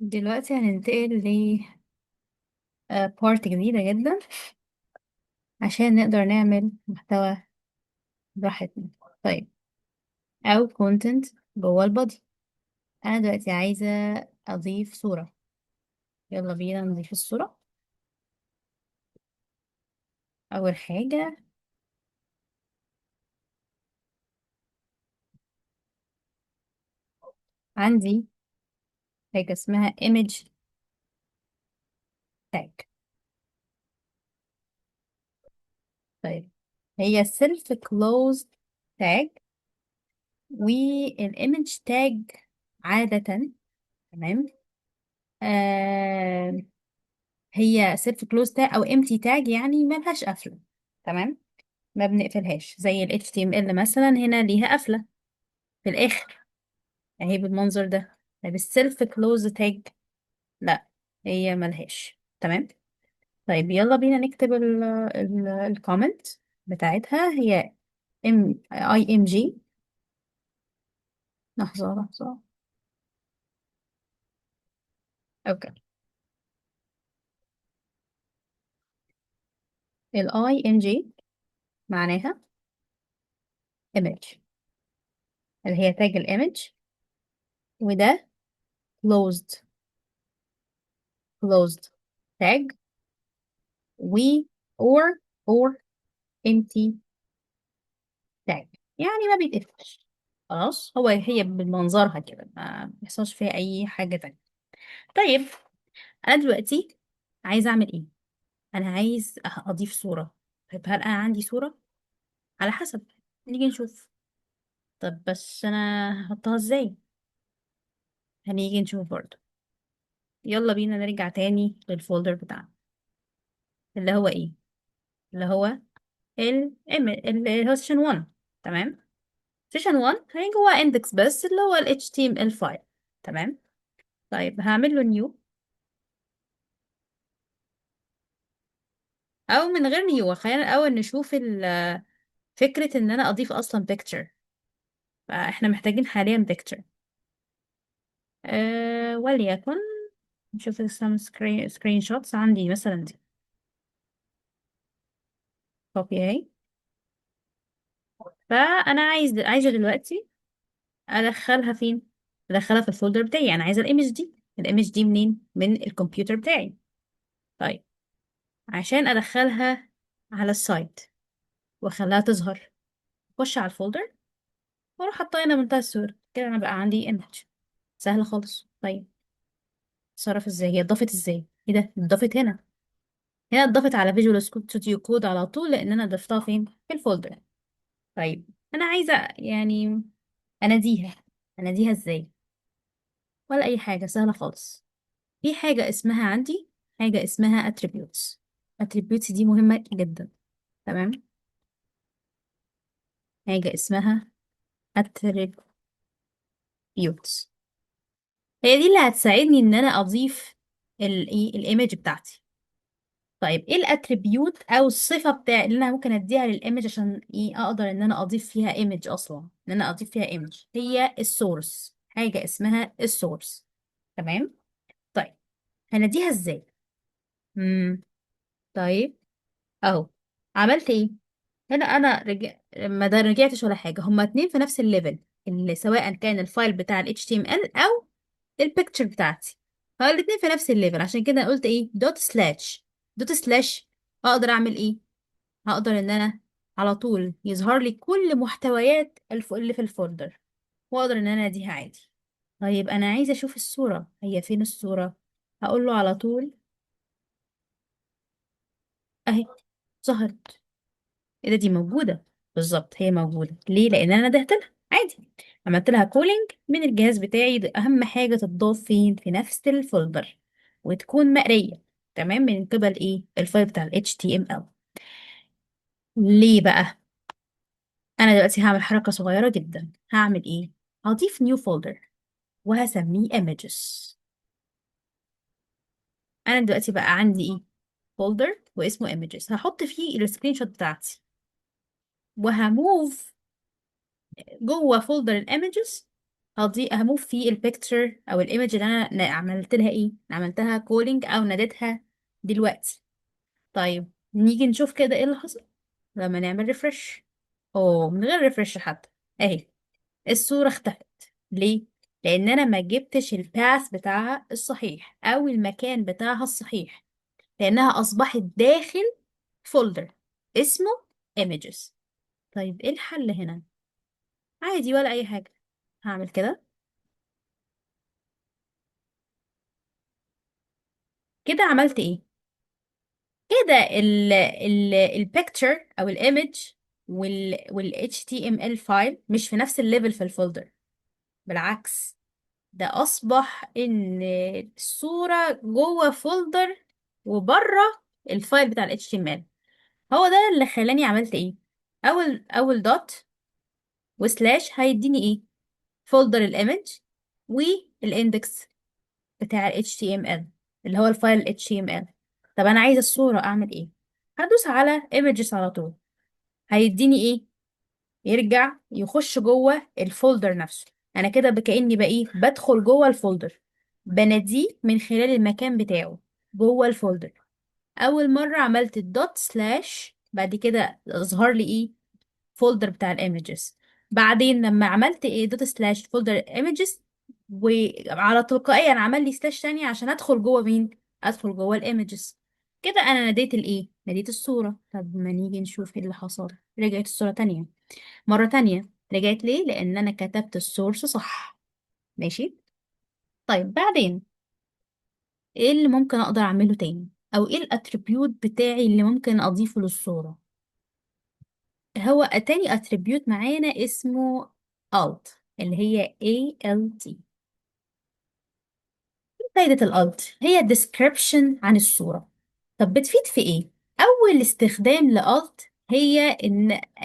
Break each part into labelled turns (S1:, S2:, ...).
S1: دلوقتي هننتقل ل بارت جديدة جدا عشان نقدر نعمل محتوى براحتنا. طيب، أو content جوه البادي. أنا دلوقتي عايزة أضيف صورة. يلا بينا نضيف الصورة. أول حاجة عندي حاجة اسمها image tag. طيب، هي self closed tag والimage tag عادة. تمام. آه هي self closed tag أو empty tag، يعني ملهاش قفلة. تمام. ما بنقفلهاش زي ال HTML مثلا، هنا ليها قفلة في الآخر اهي بالمنظر ده. طيب السيلف كلوز تاج لا، هي ملهاش. تمام. طيب يلا بينا نكتب الكومنت بتاعتها. هي IMG. لحظة لحظة. اوكي. ال IMG معناها image، اللي هي تاج الايمج. وده closed closed tag و or empty tag، يعني ما بيتقفلش. خلاص، هي بمنظرها كده ما بيحصلش فيها اي حاجة تانية. طيب، انا دلوقتي عايزة اعمل ايه؟ انا عايز اضيف صورة. طيب هل انا عندي صورة؟ على حسب، نيجي نشوف. طب بس انا هحطها ازاي؟ هنيجي نشوف برضو. يلا بينا نرجع تاني للفولدر بتاعنا، اللي هو ايه؟ اللي هو اللي هو سيشن 1. تمام. سيشن 1 هي جوه اندكس بس، اللي هو ال HTML فايل. تمام. طيب هعمل له نيو، او من غير نيو. خلينا الاول نشوف فكرة ان انا اضيف اصلا picture. فاحنا محتاجين حاليا picture. وليكن نشوف some سكرين شوتس عندي مثلا دي. كوبي اهي. فانا عايزة دلوقتي ادخلها فين؟ ادخلها في الفولدر بتاعي. انا عايزة الايمج دي. الايمج دي منين؟ من الكمبيوتر بتاعي. طيب، عشان ادخلها على السايت واخليها تظهر، اخش على الفولدر واروح حاطها هنا منتهى السهولة كده. انا بقى عندي ايمج سهلة خالص. طيب، اتصرف ازاي؟ هي اتضافت ازاي؟ ايه ده؟ اتضافت هنا. هنا اتضافت على فيجوال ستوديو كود على طول، لان انا ضفتها فين؟ في الفولدر. طيب، انا عايزه يعني اناديها. اناديها ازاي؟ ولا اي حاجه، سهله خالص. في حاجه اسمها عندي، حاجه اسمها attributes. attributes دي مهمه جدا. تمام. حاجه اسمها attributes، هي دي اللي هتساعدني ان انا اضيف الايه الايمج بتاعتي. طيب ايه الاتريبيوت او الصفه بتاع اللي انا ممكن اديها للايمج عشان ايه اقدر ان انا اضيف فيها ايمج؟ اصلا ان انا اضيف فيها ايمج هي السورس. حاجه اسمها السورس. تمام. طيب هنديها ازاي؟ طيب اهو. عملت ايه؟ هنا انا ما ده رجعتش ولا حاجه. هما اتنين في نفس الليفل، اللي سواء كان الفايل بتاع ال HTML او البيكتشر بتاعتي. هو الاتنين في نفس الليفل، عشان كده قلت ايه؟ دوت سلاش. دوت سلاش. اقدر اعمل ايه؟ هقدر ان انا على طول يظهر لي كل محتويات اللي في الفولدر، واقدر ان انا اديها عادي. طيب انا عايزه اشوف الصوره. هي فين الصوره؟ هقول له على طول اهي ظهرت. ايه ده؟ دي موجوده. بالظبط، هي موجوده. ليه؟ لان انا ندهت لها عادي. عملت لها كولينج من الجهاز بتاعي. ده اهم حاجه تتضاف فين؟ في نفس الفولدر، وتكون مقريه تمام من قبل ايه؟ الفايل بتاع ال HTML. ليه بقى؟ انا دلوقتي هعمل حركة صغيرة جدا. هعمل ايه؟ هضيف نيو فولدر وهسميه images. انا دلوقتي بقى عندي ايه؟ فولدر واسمه images. هحط فيه السكرين شوت بتاعتي، وهموف جوه فولدر الايمجز. هموف في البيكتشر او الايمج اللي انا عملت لها ايه، عملتها كولينج او ناديتها دلوقتي. طيب نيجي نشوف كده ايه اللي حصل لما نعمل ريفرش. اوه، من غير ريفرش حتى، اهي الصورة اختفت. ليه؟ لان انا ما جبتش الباث بتاعها الصحيح او المكان بتاعها الصحيح، لانها اصبحت داخل فولدر اسمه images. طيب ايه الحل هنا؟ عادي ولا اي حاجة، هعمل كده. كده عملت ايه؟ كده ال picture او الايمج وال HTML فايل مش في نفس الليفل في الفولدر. بالعكس، ده اصبح ان الصورة جوه فولدر وبره الفايل بتاع ال HTML. هو ده اللي خلاني عملت ايه. اول دوت وسلاش هيديني ايه؟ فولدر الايمج والاندكس بتاع ال HTML اللي هو الفايل HTML. طب انا عايزه الصوره اعمل ايه؟ هدوس على images على طول، هيديني ايه؟ يرجع يخش جوه الفولدر نفسه. انا كده كأني بقى ايه، بدخل جوه الفولدر، بناديه من خلال المكان بتاعه جوه الفولدر. اول مره عملت الدوت سلاش، بعد كده ظهر لي ايه؟ فولدر بتاع الايمجز. بعدين لما عملت ايه دوت سلاش فولدر ايمجز، وعلى تلقائيا عمل لي سلاش تانية عشان ادخل جوه مين؟ ادخل جوه الايمجز. كده انا ناديت الايه؟ ناديت الصورة. طب ما نيجي نشوف ايه اللي حصل. رجعت الصورة تانية، مرة تانية. رجعت ليه؟ لان انا كتبت السورس صح. ماشي. طيب بعدين ايه اللي ممكن اقدر اعمله تاني، او ايه الاتريبيوت بتاعي اللي ممكن اضيفه للصورة؟ هو تاني اتريبيوت معانا اسمه alt، اللي هي ALT. فايدة الالت هي description عن الصورة. طب بتفيد في ايه؟ اول استخدام لالت هي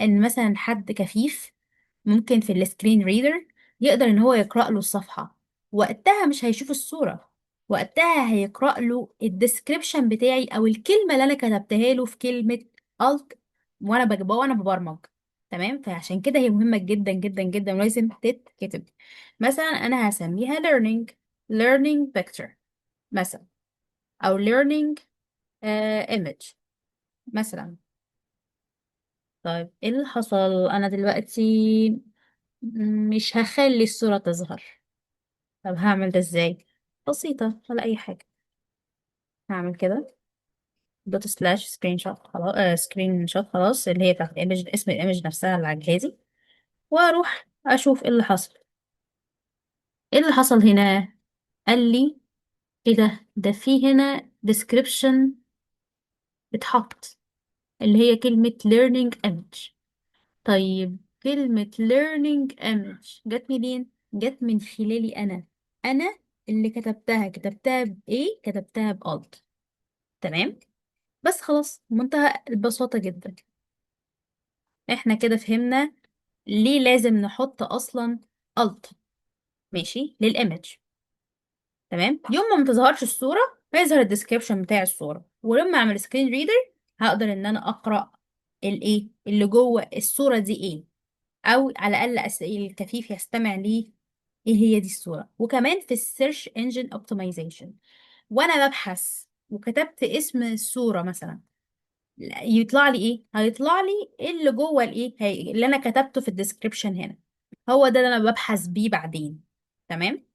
S1: ان مثلا حد كفيف ممكن في السكرين ريدر يقدر ان هو يقرأ له الصفحة. وقتها مش هيشوف الصورة، وقتها هيقرأ له الديسكريبشن بتاعي او الكلمة اللي انا كتبتها له في كلمة alt وانا ببرمج. تمام. فعشان كده هي مهمة جدا جدا جدا ولازم تتكتب. مثلا انا هسميها learning picture مثلا، او learning image مثلا. طيب ايه اللي حصل؟ انا دلوقتي مش هخلي الصورة تظهر. طب هعمل ده ازاي؟ بسيطة ولا اي حاجة. هعمل كده دوت سلاش سكرين شوت خلاص، سكرين شوت خلاص، اللي هي بتاعت الايمج، اسم الايمج نفسها اللي على جهازي. واروح اشوف ايه اللي حصل. ايه اللي حصل هنا؟ قال لي ايه ده في هنا description اتحط، اللي هي كلمة learning image. طيب كلمة learning image جت منين؟ جت من خلالي أنا اللي كتبتها بإيه؟ كتبتها بألت. تمام؟ بس خلاص، منتهى البساطة جدا. احنا كده فهمنا ليه لازم نحط أصلا ألت، ماشي، للإيمج. تمام؟ يوم ما متظهرش الصورة هيظهر الديسكريبشن بتاع الصورة، ولما أعمل سكرين ريدر هقدر إن أنا أقرأ الإيه اللي جوه الصورة دي إيه، او على الاقل الكفيف يستمع ليه ايه هي دي الصورة. وكمان في السيرش انجن اوبتمايزيشن، وانا ببحث وكتبت اسم الصورة مثلا، يطلع لي ايه؟ هيطلع لي إيه اللي جوه الايه اللي انا كتبته في الديسكريبشن هنا. هو ده اللي انا ببحث بيه بعدين. تمام.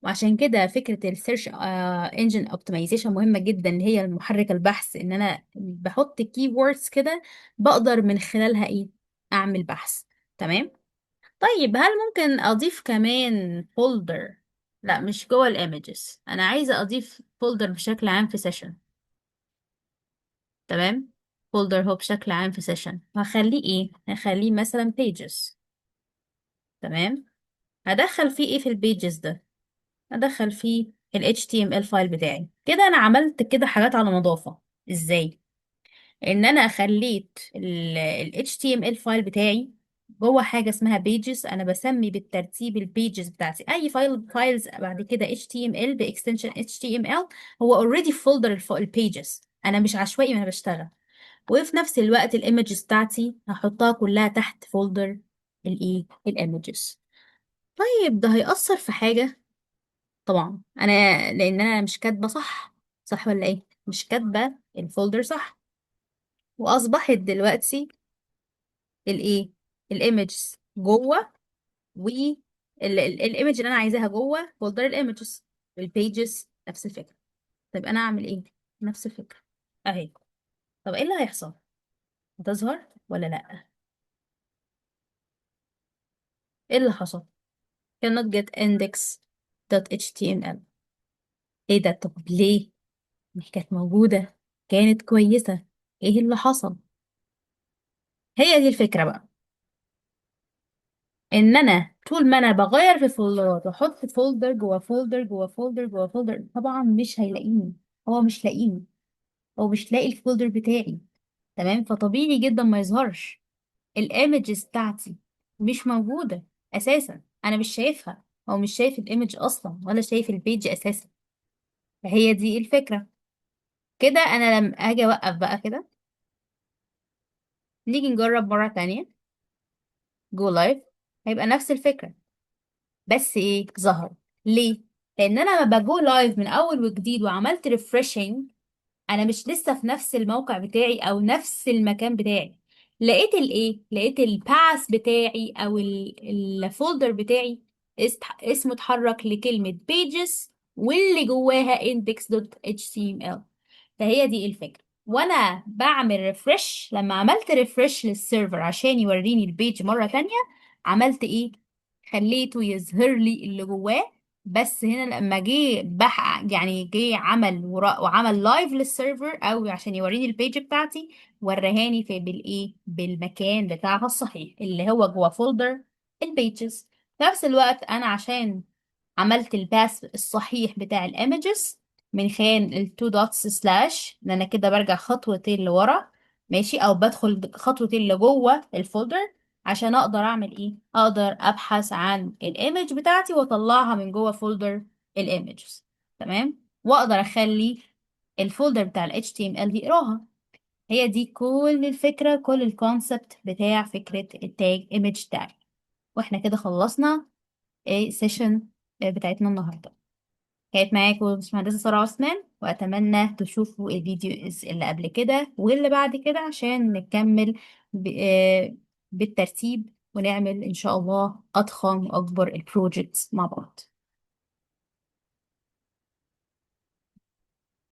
S1: وعشان كده فكرة السيرش انجن اوبتمايزيشن مهمة جدا، اللي هي المحرك البحث، ان انا بحط كي ووردز كده بقدر من خلالها ايه؟ اعمل بحث. تمام. طيب هل ممكن أضيف كمان فولدر؟ لا، مش جوه الإيمجز، أنا عايزة أضيف فولدر بشكل عام في سيشن. تمام. فولدر هو بشكل عام في سيشن، هخليه إيه؟ هخليه مثلا pages. تمام. هدخل فيه إيه في البيجز ده؟ هدخل فيه ال HTML فايل بتاعي. كده أنا عملت كده حاجات على نظافة. إزاي؟ ان انا خليت ال HTML فايل بتاعي جوه حاجه اسمها pages. انا بسمي بالترتيب البيجز بتاعتي اي فايلز بعد كده HTML باكستنشن HTML. هو اوريدي في فولدر البيجز، انا مش عشوائي وانا بشتغل. وفي نفس الوقت الايمجز بتاعتي هحطها كلها تحت فولدر الايه الايمجز. طيب ده هيأثر في حاجة؟ طبعا انا، لان انا مش كاتبة صح. صح ولا ايه؟ مش كاتبة الفولدر صح. واصبحت دلوقتي الايه، الايمجز جوه، والايمج اللي انا عايزاها جوه فولدر الايمجز. البيجز نفس الفكرة. طيب انا اعمل ايه؟ نفس الفكرة اهي. طب ايه اللي هيحصل؟ هتظهر ولا لا؟ ايه اللي حصل؟ cannot get index.html. ايه ده؟ طب ليه؟ مش كانت موجودة؟ كانت كويسة. ايه اللي حصل؟ هي دي الفكرة بقى. ان انا طول ما انا بغير في فولدرات واحط فولدر جوه فولدر جوه فولدر جوه فولدر، طبعا مش هيلاقيني. هو مش لاقيني. هو مش لاقي الفولدر بتاعي. تمام، فطبيعي جدا ما يظهرش. الايمجز بتاعتي مش موجودة اساسا. انا مش شايفها. هو مش شايف الايمج اصلا ولا شايف البيج اساسا. فهي دي الفكرة. كده انا لما اجي اوقف بقى كده، نيجي نجرب مرة تانية جو لايف، هيبقى نفس الفكرة. بس ايه ظهر؟ ليه؟ لان انا لما بجو لايف من اول وجديد وعملت ريفرشنج، انا مش لسه في نفس الموقع بتاعي او نفس المكان بتاعي. لقيت الايه، لقيت الباث بتاعي او الفولدر بتاعي اسمه اتحرك لكلمة pages واللي جواها index.html. فهي دي الفكرة. وانا بعمل ريفرش، لما عملت ريفرش للسيرفر عشان يوريني البيج مرة تانية، عملت ايه؟ خليته يظهر لي اللي جواه. بس هنا لما جه يعني جه عمل وعمل لايف للسيرفر او عشان يوريني البيج بتاعتي، ورهاني في بالايه، بالمكان بتاعها الصحيح اللي هو جوه فولدر البيجز. في نفس الوقت انا عشان عملت الباث الصحيح بتاع الايمجز من خلال التو دوتس سلاش، ان انا كده برجع خطوتين لورا، ماشي، او بدخل خطوتين لجوه الفولدر عشان اقدر اعمل ايه، اقدر ابحث عن الايمج بتاعتي واطلعها من جوه فولدر الايمجز. تمام، واقدر اخلي الفولدر بتاع ال HTML يقراها. هي دي كل الفكرة، كل الكونسبت بتاع فكرة التاج ايمج تاج. واحنا كده خلصنا السيشن بتاعتنا النهاردة. كانت معاكم باشمهندسة سارة عثمان، وأتمنى تشوفوا الفيديوز اللي قبل كده واللي بعد كده عشان نكمل بالترتيب ونعمل إن شاء الله أضخم وأكبر البروجيكتس مع بعض.